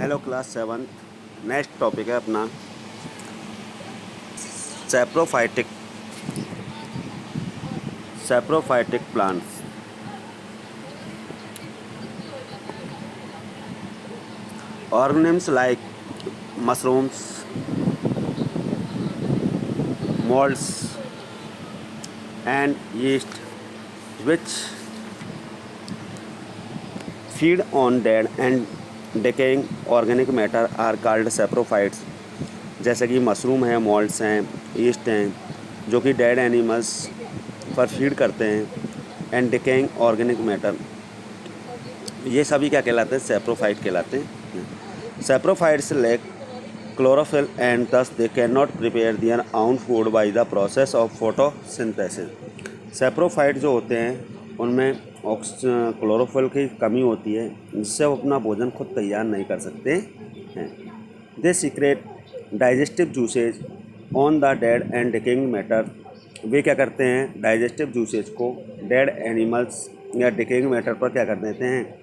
Hello class 7। Next topic है अपना saprophytic plants. Organisms like mushrooms, molds and yeast which feed on dead and decaying organic matter are called saprophytes। जैसे कि mushroom है, मॉल्ड्स हैं, east हैं जो कि डेड एनिमल्स पर फीड करते हैं एंड डिकेइंग ऑर्गेनिक मैटर, ये सभी क्या कहलाते हैं? सैप्रोफाइट कहलाते हैं। Saprophytes lack chlorophyll and thus they cannot prepare their own food by the process of photosynthesis। Saprophyte जो होते हैं उनमें क्लोरोफिल की कमी होती है जिससे वो अपना भोजन खुद तैयार नहीं कर सकते हैं। They secrete digestive juices on the dead and decaying matter. वे क्या करते हैं? डाइजेस्टिव जूसेज को डेड एनिमल्स या डिकेइंग मैटर पर क्या कर देते हैं?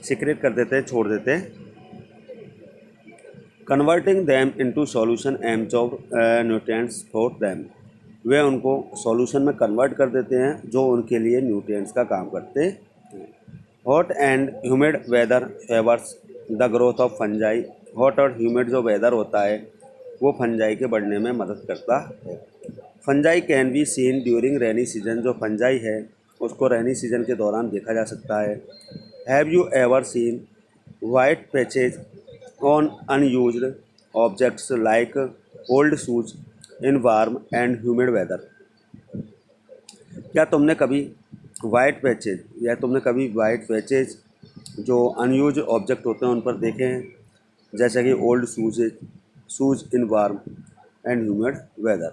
सीक्रेट कर देते हैं, छोड़ देते हैं। Converting them into solution absorb nutrients for them. वे उनको सॉल्यूशन में कन्वर्ट कर देते हैं जो उनके लिए न्यूट्रिएंट्स का काम करते हैं। Hot and humid weather favours the growth of fungi. Hot और ह्यूमिड जो वेदर होता है वो फंजाई के बढ़ने में मदद करता है। Fungi can be seen during rainy season. जो फंजाई है उसको रेनी सीजन के दौरान देखा जा सकता है। Have you ever seen white patches on unused objects like old shoes in warm and humid weather. क्या तुमने कभी वाइट पैचेज जो अनयूज ऑब्जेक्ट होते हैं उन पर देखे हैं? जैसे कि old shoes in warm and humid weather.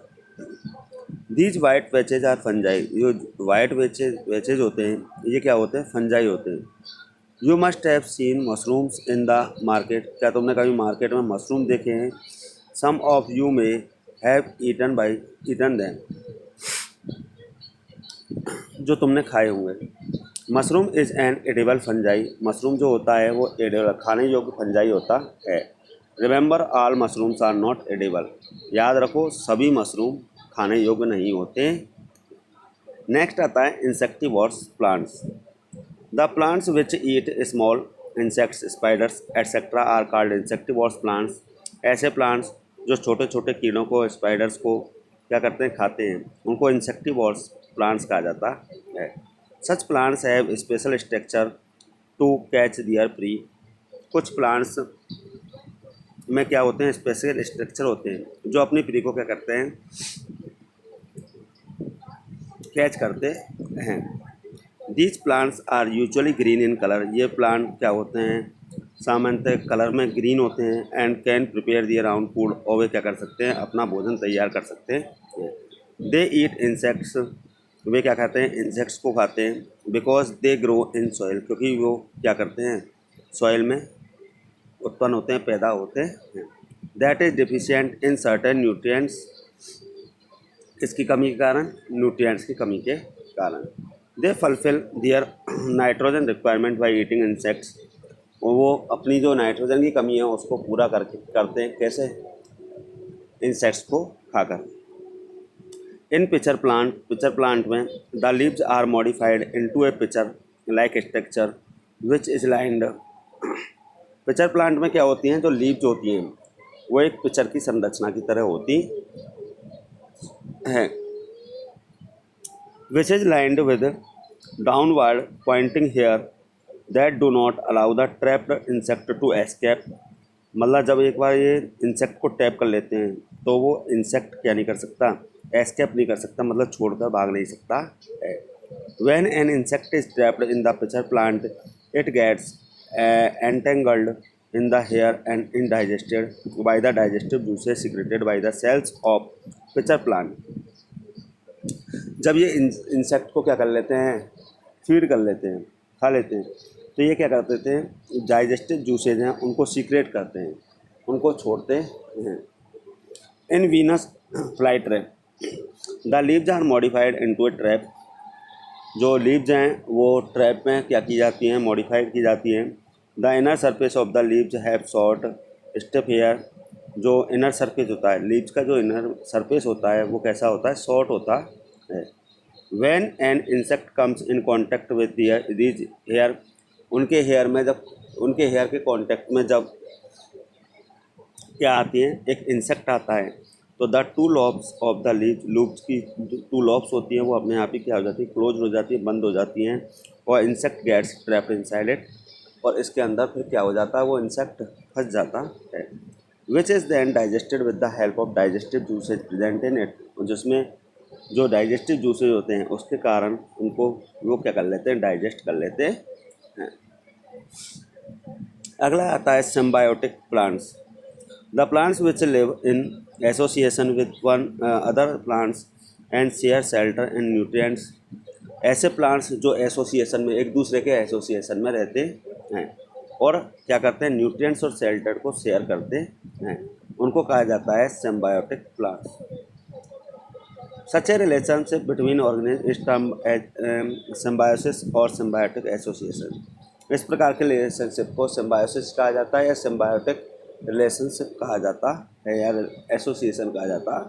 These white patches are fungi. जो वाइट पैचेज होते हैं ये क्या होते हैं? फंजाई होते हैं। You must have seen mushrooms in the market. क्या तुमने कभी मार्केट में मशरूम देखे हैं? Some of you may have eaten them. जो तुमने खाए हुए। Mushroom is an edible fungi. Mushroom जो होता है वो एडिबल, खाने योग्य फंजाई होता है। Remember all mushrooms are not edible. याद रखो सभी मशरूम खाने योग्य नहीं होते। नेक्स्ट आता है insectivores plants. The plants which eat small insects, spiders etcetera are called insectivores plants. ऐसे प्लांट्स जो छोटे छोटे कीड़ों को, स्पाइडर्स को क्या करते हैं? खाते हैं, उनको इंसेक्टिवोर्स प्लांट्स कहा जाता है। Such plants have special structure to catch their prey. कुछ प्लांट्स में क्या होते हैं? स्पेशल स्ट्रक्चर होते हैं जो अपनी प्री को क्या करते हैं? कैच करते हैं। These plants are usually green in colour. ये प्लांट क्या होते हैं? सामान्यतः कलर में ग्रीन होते हैं। And can prepare their own food. और वे क्या कर सकते हैं? अपना भोजन तैयार कर सकते हैं। दे ईट इंसेक्ट्स। वे क्या खाते हैं? इंसेक्ट्स को खाते हैं। Because they grow in soil. क्योंकि वो क्या करते हैं? सॉइल में उत्पन्न होते हैं, पैदा होते हैं। That is deficient in certain nutrients. किसकी कमी के कारण? न्यूट्रिएंट्स की कमी के कारण। They fulfil their nitrogen requirement by eating insects. वो अपनी जो नाइट्रोजन की कमी है उसको पूरा करते हैं। कैसे? इंसेक्ट्स को खाकर। इन पिचर प्लांट में the leaves are modified into a pitcher like structure which is lined. Pitcher plant में क्या होती हैं? जो लीव्स होती हैं वो एक पिचर की संरचना की तरह होती हैं, which is lined with downward pointing hair that do not allow the trapped insect to escape। मतलब जब एक बार ये इंसेक्ट को टैप कर लेते हैं तो वो इंसेक्ट क्या नहीं कर सकता? एस्केप नहीं कर सकता, मतलब छोड़कर भाग नहीं सकता है। When an insect is trapped in the pitcher plant, it gets entangled in the hair and indigested by the digestive juices secreted by the cells of pitcher plant। जब ये इंसेक्ट को क्या कर लेते हैं? फीड कर लेते हैं, खा लेते हैं, तो ये क्या कर देते हैं? डाइजेस्टिव जूसेज हैं उनको सीक्रेट करते हैं, उनको छोड़ते हैं। In Venus fly trap the leaves are modified into a trap. जो लीव्स हैं वो ट्रैप में क्या की जाती हैं? मॉडिफाइड की जाती हैं the inner surface of the leaves have short step hair. जो इनर सरफेस होता है, लीव्स का जो इनर सरफेस होता है वो कैसा होता है, शॉर्ट होता है। When an insect comes in contact with these hair, उनके हेयर में जब, उनके हेयर के कॉन्टैक्ट में जब क्या आती है, एक इंसेक्ट आता है, तो the two lobes of the loops की टू लॉब्स होती हैं वो अपने आप ही क्या हो जाती है, क्लोज हो जाती है, बंद हो जाती हैं, और insect gets trapped inside it, और इसके अंदर फिर क्या हो जाता है, वो इंसेक्ट फंस जाता है। Which is then digested with the help of digestive juices present in it, जिसमें जो डाइजेस्टिव जूसेज होते हैं उसके कारण उनको वो क्या कर लेते हैं, डाइजेस्ट कर लेते हैं। अगला आता है symbiotic plants. The plants which live in association with other plants and share shelter and nutrients, ऐसे प्लांट्स जो एसोसिएशन में, एक दूसरे के एसोसिएशन में रहते हैं और क्या करते हैं, न्यूट्रिएंट्स और शेल्टर को शेयर करते हैं, उनको कहा जाता है symbiotic plants. Such a relationship between organism is termed as symbiosis और सिम्बायोटिक एसोसिएशन। इस प्रकार के रिलेशनशिप को सिम्बायोसिस कहा जाता है या सिम्बायोटिक रिलेशनशिप कहा जाता है या एसोसिएशन कहा जाता है।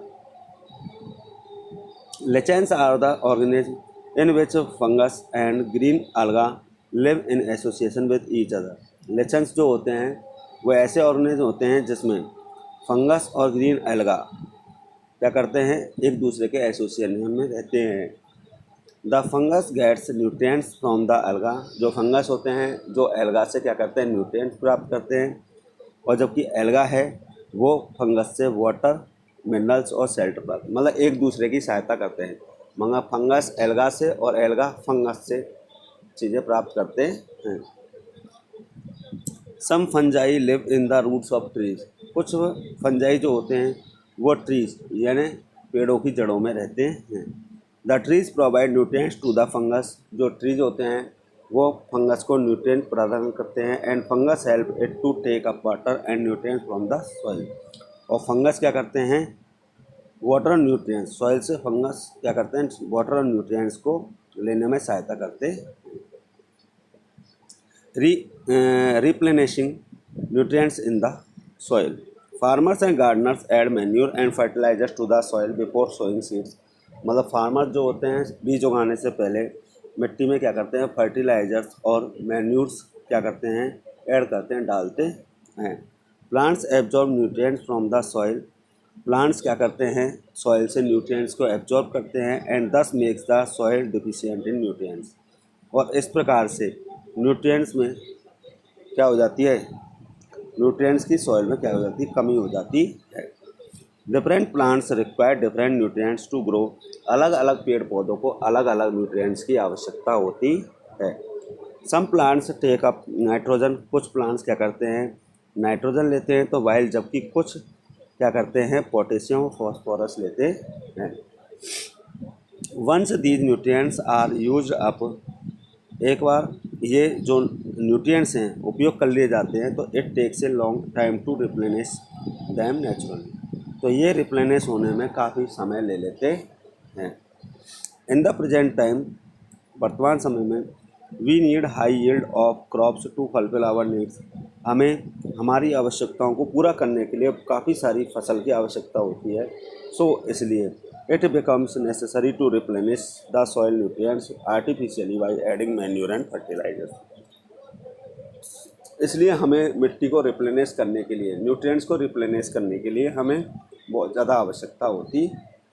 Lichens are the organism in which fungus and green alga live in association with each other. Lichens जो होते हैं वो ऐसे ऑर्गेनिज्म होते हैं जिसमें फंगस और ग्रीन एल्गा क्या करते हैं, एक दूसरे के एसोसिएशन में रहते हैं। The fungus gets nutrients from the alga, जो फंगस होते हैं जो एल्गा से क्या करते हैं, न्यूट्रिएंट्स प्राप्त करते हैं, और जबकि एल्गा है वो फंगस से वाटर, मिनरल्स और शेल्टर प्राप्त, मतलब एक दूसरे की सहायता करते हैं, मगर फंगस एल्गा से और एल्गा फंगस से चीज़ें प्राप्त करते हैं। Some fungi live in the roots of trees, कुछ फंजाई जो होते हैं वो ट्रीज यानी पेड़ों की जड़ों में रहते हैं। The trees provide nutrients to the fungus, जो ट्रीज होते हैं वो फंगस को न्यूट्रिएंट प्रदान करते हैं, and fungus help it to take up water and nutrients from the soil, और फंगस क्या करते हैं, वाटर और न्यूट्रिएंट्स, सॉइल से फंगस क्या करते हैं, वाटर और न्यूट्रिएंट्स को लेने में सहायता करते हैं। replenishing nutrients in the soil. Farmers and gardeners add manure and fertilizers to the soil before sowing seeds. मतलब फार्मर जो होते हैं बीज उगाने से पहले मिट्टी में क्या करते हैं, फर्टिलाइजर्स और मैन्यूर्स क्या करते हैं, ऐड करते हैं, डालते हैं। Plants absorb nutrients from the soil, plants क्या करते हैं, सॉइल से न्यूट्रिएंट्स को एब्जॉर्ब करते हैं, एंड दस makes the soil deficient in nutrients, और इस प्रकार से न्यूट्रिएंट्स में क्या हो जाती है, न्यूट्रिएंट्स की सॉइल में क्या हो जाती है, कमी हो जाती है। Different plants require different nutrients to grow, अलग अलग पेड़ पौधों को अलग अलग न्यूट्रिएंट्स की आवश्यकता होती है। Some plants take up nitrogen, कुछ प्लांट्स क्या करते हैं, नाइट्रोजन लेते हैं, तो वाइल जबकि कुछ क्या करते हैं, पोटेशियम फॉस्फोरस लेते हैं। Once these nutrients are used up, एक बार ये जो न्यूट्रिएंट्स हैं उपयोग कर लिए जाते हैं, तो it takes a long time to replenish them naturally, तो ये रिप्लेनिश होने में काफ़ी समय ले लेते हैं। इन द प्रेजेंट टाइम, वर्तमान समय में, we need high yield of crops to fulfil our needs, हमें हमारी आवश्यकताओं को पूरा करने के लिए काफ़ी सारी फसल की आवश्यकता होती है। सो इसलिए it becomes necessary to replenish the soil nutrients artificially by adding manure and fertilisers, इसलिए हमें मिट्टी को रिप्लेनिश करने के लिए, न्यूट्रिएंट्स को रिप्लेनिश करने के लिए हमें बहुत ज़्यादा आवश्यकता होती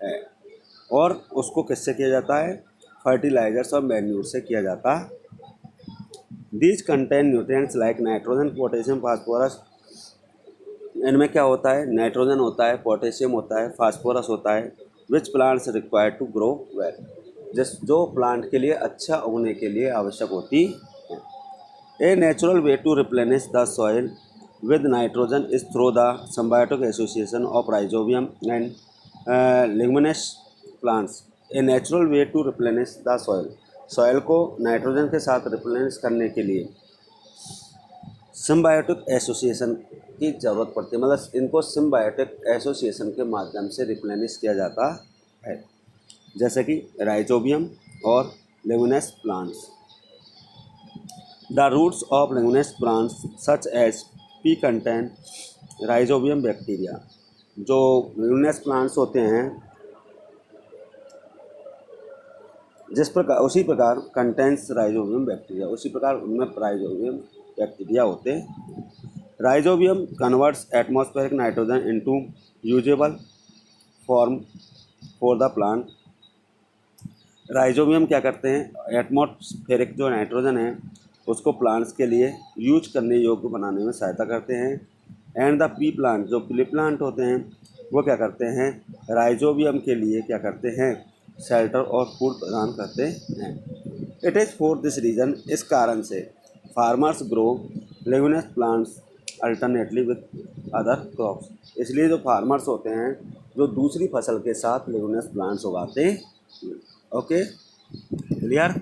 है, और उसको किससे किया जाता है, फर्टिलाइजर्स और मैन्यूर से किया जाता है। These contain nutrients like nitrogen, potassium, phosphorus, इनमें क्या होता है, नाइट्रोजन होता है, पोटेशियम होता है, फास्फोरस होता है, which plants require to grow well, जो प्लांट के लिए अच्छा उगने के लिए आवश्यक होती है। A natural way to replenish the soil with nitrogen is through the symbiotic association of rhizobium and leguminous plants. A natural way to replenish the soil, soil को नाइट्रोजन के साथ रिप्लेनिश करने के लिए सिम्बायोटिक एसोसिएशन की ज़रूरत पड़ती है, मतलब इनको सिम्बायोटिक एसोसिएशन के माध्यम से रिप्लेनिश किया जाता है, जैसे कि राइजोबियम और leguminous plants. The roots of leguminous plants such as pea contain rhizobium bacteria. जो लेगुमिनस प्लांट्स होते हैं जिस प्रकार उसी प्रकार कंटेंस राइजोबियम बैक्टीरिया, उसी प्रकार उनमें राइजोबियम बैक्टीरिया होते हैं। Rhizobium converts atmospheric nitrogen into usable form for the plant. Rhizobium क्या करते हैं, एटमॉस्फेरिक जो नाइट्रोजन है उसको प्लांट्स के लिए यूज करने योग्य बनाने में सहायता करते हैं। एंड द पी प्लांट, जो पी प्लांट होते हैं वो क्या करते हैं, राइजोबियम के लिए क्या करते हैं, शेल्टर और फूड प्रदान करते हैं। It is for this reason, इस कारण से farmers grow leguminous plants alternately with other crops. इसलिए जो फार्मर्स होते हैं जो दूसरी फसल के साथ लेगुमिनस प्लांट्स उगाते हैं। Okay, clear.